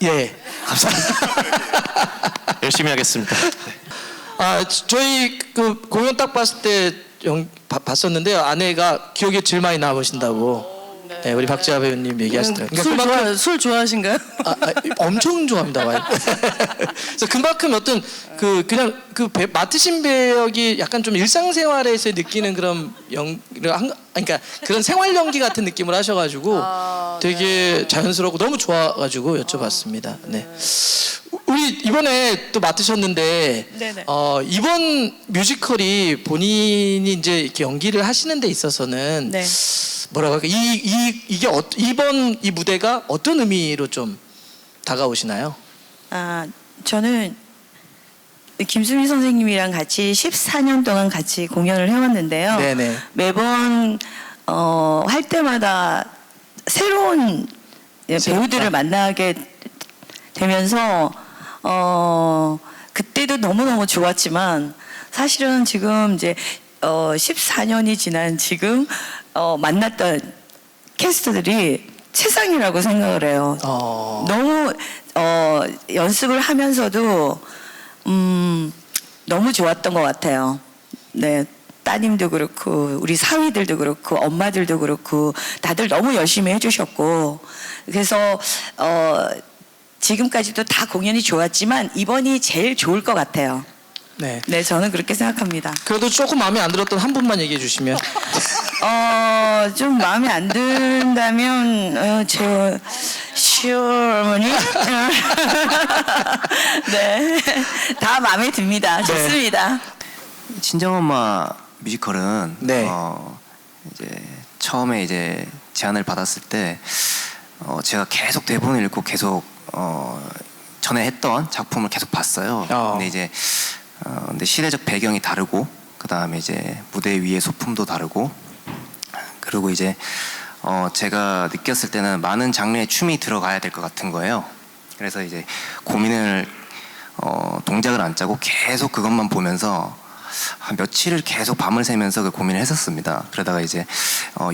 Speaker 1: 예.
Speaker 11: 감사합니다. 열심히 하겠습니다.
Speaker 1: 아, 저희 그 공연 딱 봤을 때 봤었는데요. 아내가 기억에 제일 많이 남으신다고. 네, 우리 박지아 배우님 얘기하시더라고요.
Speaker 20: 술 좋아하신가요?
Speaker 1: 엄청 좋아합니다. 그래서 그만큼 어떤 그냥 맡으신 배역이 약간 좀 일상생활에서 느끼는 그런 그러니까 그런 생활 연기 같은 느낌을 하셔가지고 되게 자연스럽고 너무 좋아가지고 여쭤봤습니다. 네. 우리 이번에 또 맡으셨는데 이번 뮤지컬이 본인이 이제 이렇게 연기를 하시는 데 있어서는 뭐라고 할까 이게 이번 이 무대가 어떤 의미로 좀 다가오시나요?
Speaker 7: 저는 김수미 선생님이랑 같이 14년 동안 같이 공연을 해왔는데요.
Speaker 1: 네네.
Speaker 7: 매번 할 때마다 새로운 배우들을 만나게 되면서 그때도 너무너무 좋았지만 사실은 지금 이제 14년이 지난 지금 만났던 캐스트들이 최상이라고 생각을 해요. 너무 연습을 하면서도 너무 좋았던 것 같아요. 네, 따님도 그렇고 우리 사위들도 그렇고 엄마들도 그렇고 다들 너무 열심히 해주셨고 그래서 지금까지도 다 공연이 좋았지만 이번이 제일 좋을 것 같아요.
Speaker 1: 네,
Speaker 7: 저는 그렇게 생각합니다.
Speaker 1: 그래도 조금 마음에 안 들었던 한 분만 얘기해 주시면.
Speaker 7: 좀 마음에 안 든다면 저 시어머니 네, 다 마음에 듭니다. 좋습니다.
Speaker 2: 친정엄마 뮤지컬은 이제 처음에 이제 제안을 받았을 때 제가 계속 대본을 읽고 계속 전에 했던 작품을 계속 봤어요. 근데 이제 근데 시대적 배경이 다르고 그 다음에 이제 무대 위의 소품도 다르고 그리고 이제 제가 느꼈을 때는 많은 장르의 춤이 들어가야 될 것 같은 거예요. 그래서 이제 고민을 동작을 안 짜고 계속 그것만 보면서 한 며칠을 계속 밤을 새면서 그 고민을 했었습니다. 그러다가 이제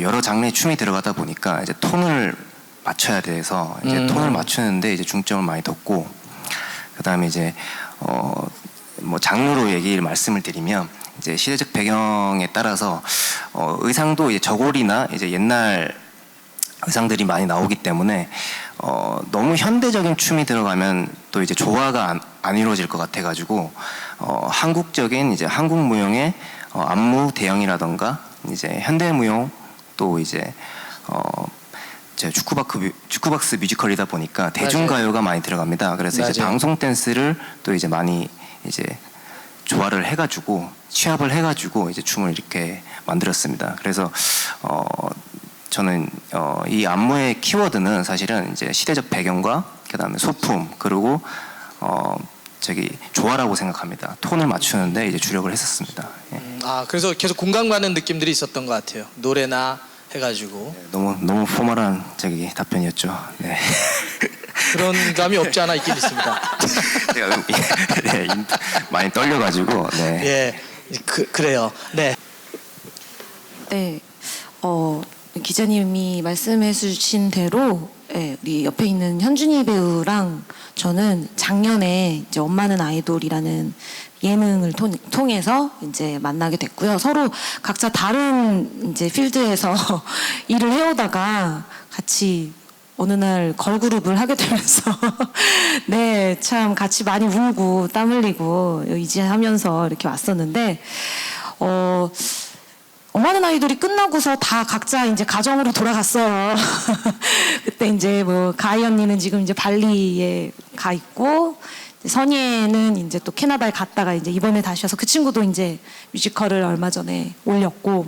Speaker 2: 여러 장르의 춤이 들어가다 보니까 이제 톤을 맞춰야 돼서 이제 톤을 맞추는데 이제 중점을 많이 뒀고 그 다음에 이제 뭐 장르로 말씀을 드리면 이제 시대적 배경에 따라서 의상도 이제 저고리나 이제 옛날 의상들이 많이 나오기 때문에 너무 현대적인 춤이 들어가면 또 이제 조화가 안 이루어질 것 같아가지고 한국적인 이제 한국 무용의 안무 대형이라던가 이제 현대 무용 또 이제 제가 주크박스 뮤지컬이다 보니까 대중가요가 많이 들어갑니다. 그래서 이제 방송 댄스를 또 이제 많이 이제 조화를 해가지고 취합을 해가지고 이제 춤을 이렇게 만들었습니다. 그래서 저는 이 안무의 키워드는 사실은 이제 시대적 배경과 그다음에 소품 그리고 조화라고 생각합니다. 톤을 맞추는데 이제 주력을 했었습니다.
Speaker 1: 그래서 계속 공감 가는 느낌들이 있었던 것 같아요. 노래나 해가지고.
Speaker 2: 너무 포멀한 답변이었죠. 네.
Speaker 1: 그런 감이 없지 않아 있긴 있습니다.
Speaker 2: 제가 많이 떨려가지고. 네.
Speaker 1: 예, 그래요. 네.
Speaker 6: 네, 기자님이 말씀해주신 대로 우리 옆에 있는 현준이 배우랑 저는 작년에 이제 엄마는 아이돌이라는 예능을 통해서 이제 만나게 됐고요. 서로 각자 다른 이제 필드에서 일을 해오다가 같이 어느 날 걸그룹을 하게 되면서 네, 참 같이 많이 울고 땀 흘리고 이지하면서 이렇게 왔었는데 엄마는 아이돌이 끝나고서 다 각자 이제 가정으로 돌아갔어요. 그때 이제 뭐 가희 언니는 지금 이제 발리에 가 있고 선예는 이제 또 캐나다에 갔다가 이제 이번에 다시 와서 그 친구도 이제 뮤지컬을 얼마 전에 올렸고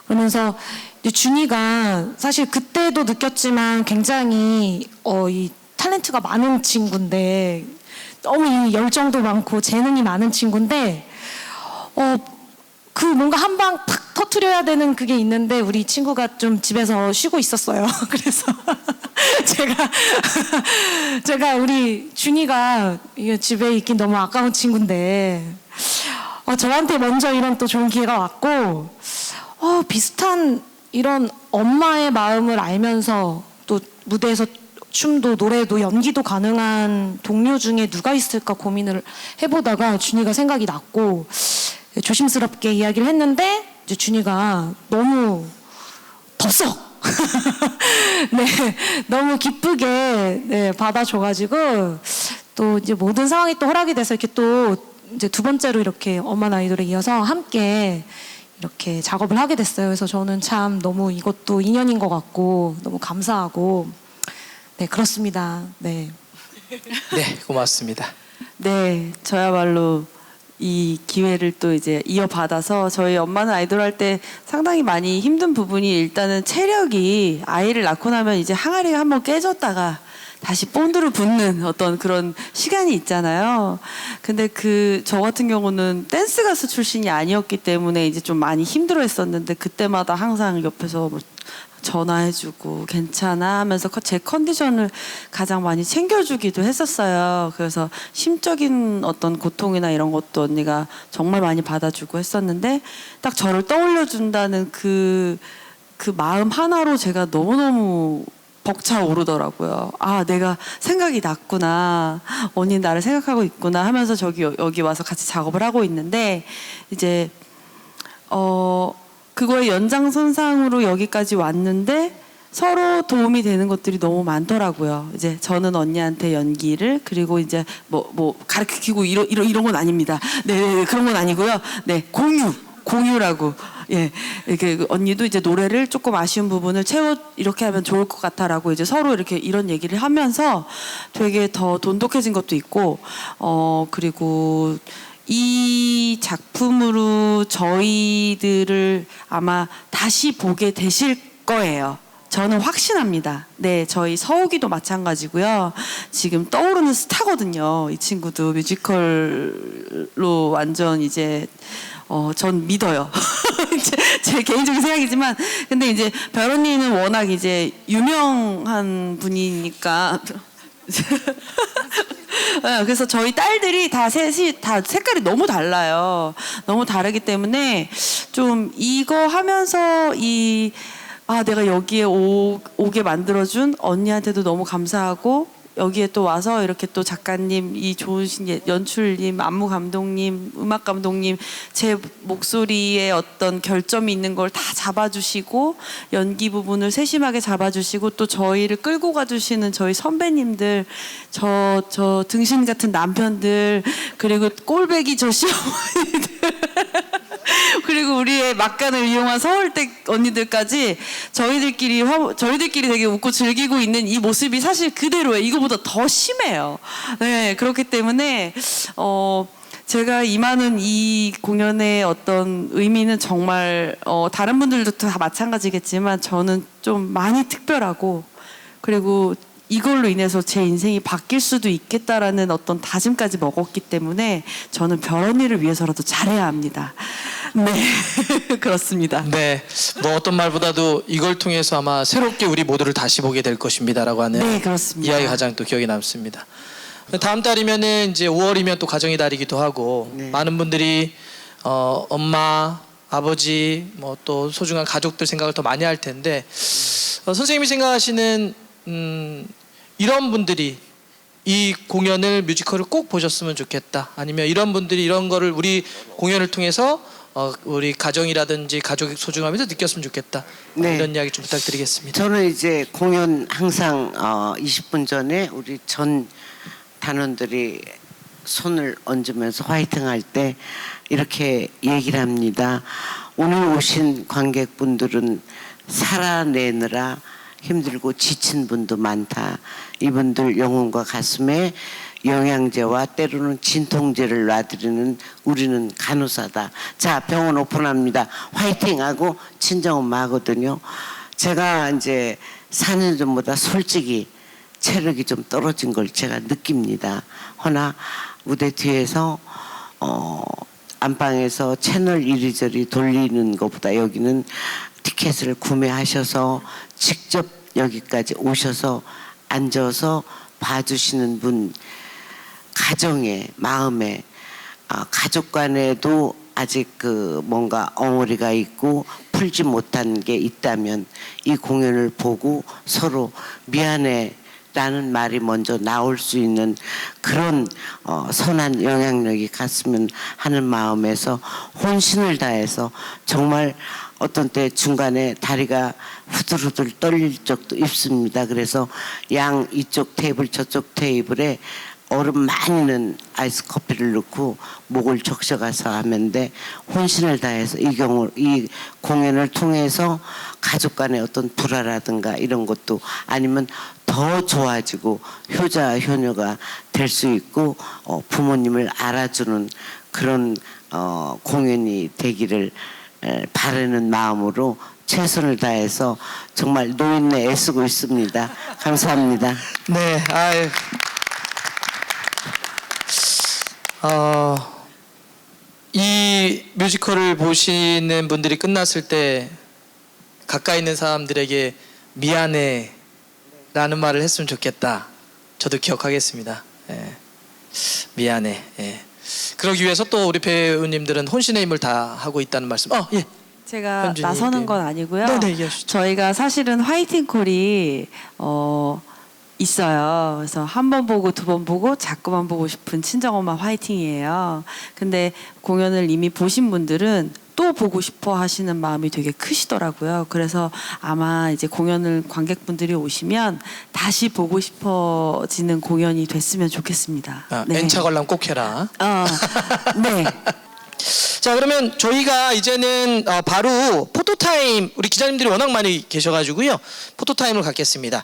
Speaker 6: 그러면서 이제 준이가 사실 그때도 느꼈지만 굉장히 이 탤런트가 많은 친구인데 너무 이 열정도 많고 재능이 많은 친구인데 그 뭔가 한 방 탁 터트려야 되는 그게 있는데 우리 친구가 좀 집에서 쉬고 있었어요. 그래서 제가 우리 준이가 집에 있긴 너무 아까운 친구인데 저한테 먼저 이런 또 좋은 기회가 왔고 비슷한 이런 엄마의 마음을 알면서 또 무대에서 춤도 노래도 연기도 가능한 동료 중에 누가 있을까 고민을 해보다가 준이가 생각이 났고 조심스럽게 이야기를 했는데 이제 준이가 너무 덥석 네, 너무 기쁘게 네, 받아줘가지고 또 이제 모든 상황이 또 허락이 돼서 이렇게 또 이제 두 번째로 이렇게 엄마는 아이돌에 이어서 함께 이렇게 작업을 하게 됐어요. 그래서 저는 참 너무 이것도 인연인 것 같고 너무 감사하고 네 그렇습니다. 네.
Speaker 1: 네, 고맙습니다.
Speaker 5: 네, 저야말로 이 기회를 또 이제 이어받아서 저희 엄마는 아이돌 할 때 상당히 많이 힘든 부분이 일단은 체력이 아이를 낳고 나면 이제 항아리가 한번 깨졌다가 다시 본드로 붙는 어떤 그런 시간이 있잖아요. 근데 저 같은 경우는 댄스 가수 출신이 아니었기 때문에 이제 좀 많이 힘들어 했었는데 그때마다 항상 옆에서 뭐 전화해주고 괜찮아 하면서 제 컨디션을 가장 많이 챙겨주기도 했었어요. 그래서 심적인 어떤 고통이나 이런 것도 언니가 정말 많이 받아주고 했었는데 딱 저를 떠올려준다는 그 마음 하나로 제가 너무너무 벅차오르더라고요. 아, 내가 생각이 났구나. 언니 나를 생각하고 있구나 하면서 여기 와서 같이 작업을 하고 있는데 이제 그거의 연장선상으로 여기까지 왔는데 서로 도움이 되는 것들이 너무 많더라고요. 이제 저는 언니한테 연기를 그리고 이제 뭐 가르치고 이런 건 아닙니다. 네, 그런 건 아니고요. 네, 공유라고. 예, 이렇게 언니도 이제 노래를 조금 아쉬운 부분을 이렇게 하면 좋을 것 같아라고 이제 서로 이렇게 이런 얘기를 하면서 되게 더 돈독해진 것도 있고, 그리고 이 작품으로 저희들을 아마 다시 보게 되실 거예요. 저는 확신합니다. 네, 저희 서욱이도 마찬가지고요. 지금 떠오르는 스타거든요. 이 친구도 뮤지컬로 완전 이제 전 믿어요. 제 개인적인 생각이지만, 근데 이제 별 언니는 워낙 이제 유명한 분이니까. 그래서 저희 딸들이 다 셋이 다 색깔이 너무 달라요. 너무 다르기 때문에 좀 이거 하면서 내가 여기에 오게 만들어준 언니한테도 너무 감사하고, 여기에 또 와서 이렇게 또 작가님, 이 좋으신 연출님, 안무 감독님, 음악 감독님, 제 목소리에 어떤 결점이 있는 걸 다 잡아주시고 연기 부분을 세심하게 잡아주시고 또 저희를 끌고 가주시는 저희 선배님들, 저 등신 같은 남편들, 그리고 꼴배기 저 시어머니들 그리고 우리의 막간을 이용한 서울대 언니들까지 저희들끼리 되게 웃고 즐기고 있는 이 모습이 사실 그대로예요. 이거보다 더 심해요. 네, 그렇기 때문에 제가 임하는 이 공연의 어떤 의미는 정말 다른 분들도 다 마찬가지겠지만 저는 좀 많이 특별하고, 그리고 이걸로 인해서 제 인생이 바뀔 수도 있겠다라는 어떤 다짐까지 먹었기 때문에 저는 별 언니를 위해서라도 잘해야 합니다. 네, 그렇습니다.
Speaker 1: 네, 뭐 어떤 말보다도 이걸 통해서 아마 새롭게 우리 모두를 다시 보게 될 것입니다라고 하는
Speaker 5: 네, 그렇습니다.
Speaker 1: 이야기 가장 또 기억에 남습니다. 다음 달이면은 이제 5월이면 또 가정의 달이기도 하고 많은 분들이 엄마, 아버지, 뭐 또 소중한 가족들 생각을 더 많이 할 텐데 선생님이 생각하시는 이런 분들이 이 공연을 뮤지컬을 꼭 보셨으면 좋겠다, 아니면 이런 분들이 이런 거를 우리 공연을 통해서 우리 가정이라든지 가족의 소중함에서 느꼈으면 좋겠다.
Speaker 8: 네.
Speaker 1: 이런 이야기 좀 부탁드리겠습니다.
Speaker 8: 저는 이제 공연 항상 20분 전에 우리 전 단원들이 손을 얹으면서 화이팅 할 때 이렇게 얘기를 합니다. 오늘 오신 관객분들은 살아내느라 힘들고 지친 분도 많다. 이분들 영혼과 가슴에 영양제와 때로는 진통제를 놔드리는 우리는 간호사다. 자, 병원 오픈합니다. 화이팅하고 친정엄마 하거든요. 제가 이제 4년 전보다 솔직히 체력이 좀 떨어진 걸 제가 느낍니다. 허나 무대 뒤에서 안방에서 채널 이리저리 돌리는 것보다 여기는 티켓을 구매하셔서 직접 여기까지 오셔서 앉아서 봐주시는 분 가정에 마음에 가족 간에도 아직 그 뭔가 엉어리가 있고 풀지 못한 게 있다면 이 공연을 보고 서로 미안해 라는 말이 먼저 나올 수 있는 그런 선한 영향력이 갔으면 하는 마음에서 혼신을 다해서 정말 어떤 때 중간에 다리가 후들후들 떨릴 적도 있습니다. 그래서 양 이쪽 테이블 저쪽 테이블에 얼음 많이 넣은 아이스 커피를 넣고 목을 적셔가서 하는데 혼신을 다해서 이 공연을 통해서 가족 간의 어떤 불화라든가 이런 것도 아니면 더 좋아지고 효자 효녀가 될 수 있고 부모님을 알아주는 그런 공연이 되기를 바라는 마음으로 최선을 다해서 정말 노인네 애쓰고 있습니다. 감사합니다.
Speaker 1: 네, 아유. 이 뮤지컬을 보시는 분들이 끝났을 때 가까이 있는 사람들에게 미안해 라는 말을 했으면 좋겠다. 저도 기억하겠습니다. 예. 미안해. 예. 그러기 위해서 또 우리 배우님들은 혼신의 힘을 다 하고 있다는 말씀. 예.
Speaker 5: 제가
Speaker 1: 현준이
Speaker 5: 나서는
Speaker 1: 배우.
Speaker 5: 건 아니고요.
Speaker 1: 네네, 얘기하시죠.
Speaker 5: 저희가 사실은 화이팅 콜이 있어요. 그래서 한 번 보고 두 번 보고 자꾸만 보고 싶은 친정엄마 화이팅이에요. 근데 공연을 이미 보신 분들은 또 보고 싶어 하시는 마음이 되게 크시더라고요. 그래서 아마 이제 공연을 관객분들이 오시면 다시 보고 싶어지는 공연이 됐으면 좋겠습니다.
Speaker 1: N차 관람 꼭 해라.
Speaker 5: 네.
Speaker 1: 자, 그러면 저희가 이제는 바로 포토타임, 우리 기자님들이 워낙 많이 계셔가지고요. 포토타임을 갖겠습니다.